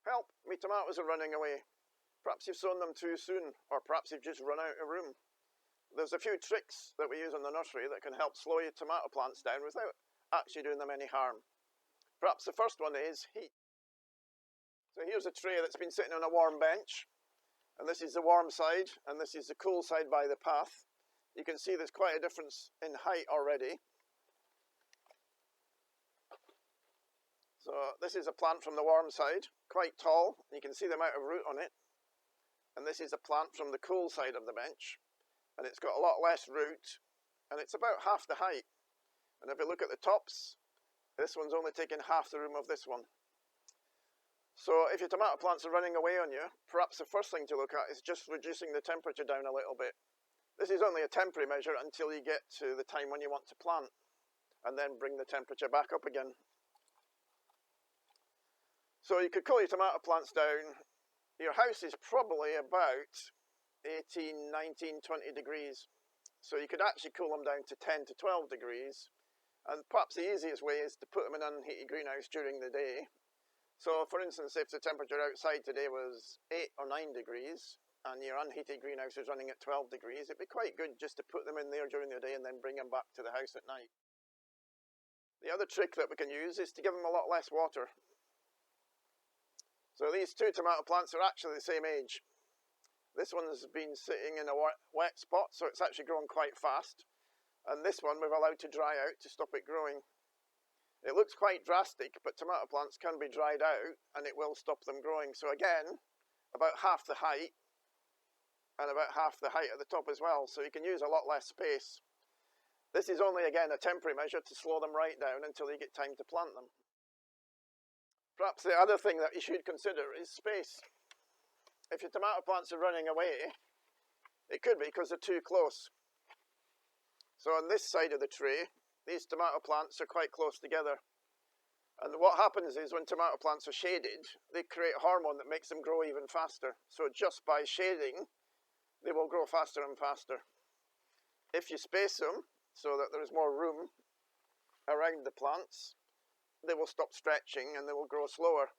Help, me tomatoes are running away. Perhaps you've sown them too soon, or perhaps you've just run out of room. There's a few tricks that we use in the nursery that can help slow your tomato plants down without actually doing them any harm. Perhaps the first one is heat. So here's a tray that's been sitting on a warm bench, and this is the warm side, and this is the cool side by the path. You can see there's quite a difference in height already. So this is a plant from the warm side, quite tall. You can see the amount of root on it. And this is a plant from the cool side of the bench, and it's got a lot less root, and it's about half the height. And if you look at the tops, this one's only taking half the room of this one. So if your tomato plants are running away on you, perhaps the first thing to look at is just reducing the temperature down a little bit. This is only a temporary measure until you get to the time when you want to plant, and then bring the temperature back up again. So you cool your tomato plants down. Your house is probably about 18, 19, 20 degrees. So you could actually cool them down to 10 to 12 degrees. And perhaps the easiest way is to put them in an unheated greenhouse during the day. So for instance, if the temperature outside today was 8 or 9 degrees, and your unheated greenhouse is running at 12 degrees, it'd be quite good just to put them in there during the day and then bring them back to the house at night. The other trick that we can use is to give them a lot less water. So these two tomato plants are actually the same age. This one's been sitting in a wet spot, so it's actually grown quite fast. And this one we've allowed to dry out to stop it growing. It looks quite drastic, but tomato plants can be dried out and it will stop them growing. So again, about half the height, and about half the height at the top as well, so you can use a lot less space. This is only, again, a temporary measure to slow them right down until you get time to plant them. Perhaps the other thing that you should consider is space. If your tomato plants are running away, it could be because they're too close. So on this side of the tray, these tomato plants are quite close together. And what happens is when tomato plants are shaded, they create a hormone that makes them grow even faster. So just by shading, they will grow faster and faster. If you space them so that there is more room around the plants, they will stop stretching and they will grow slower.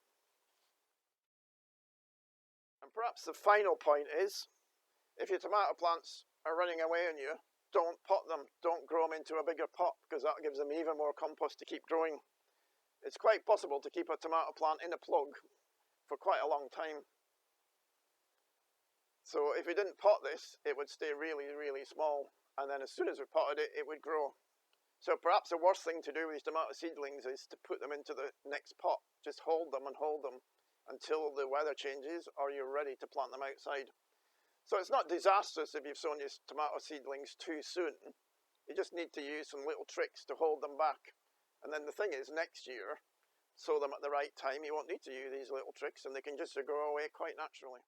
And perhaps the final point is, if your tomato plants are running away on you, don't pot them, don't grow them into a bigger pot, because that gives them even more compost to keep growing. It's quite possible to keep a tomato plant in a plug for quite a long time. So if we didn't pot this, it would stay really, really small, and then as soon as we potted it, it would grow. So perhaps the worst thing to do with these tomato seedlings is to put them into the next pot. Just hold them until the weather changes or you're ready to plant them outside. So it's not disastrous if you've sown your tomato seedlings too soon. You just need to use some little tricks to hold them back. And then the thing is, next year, sow them at the right time. You won't need to use these little tricks and they can just grow away quite naturally.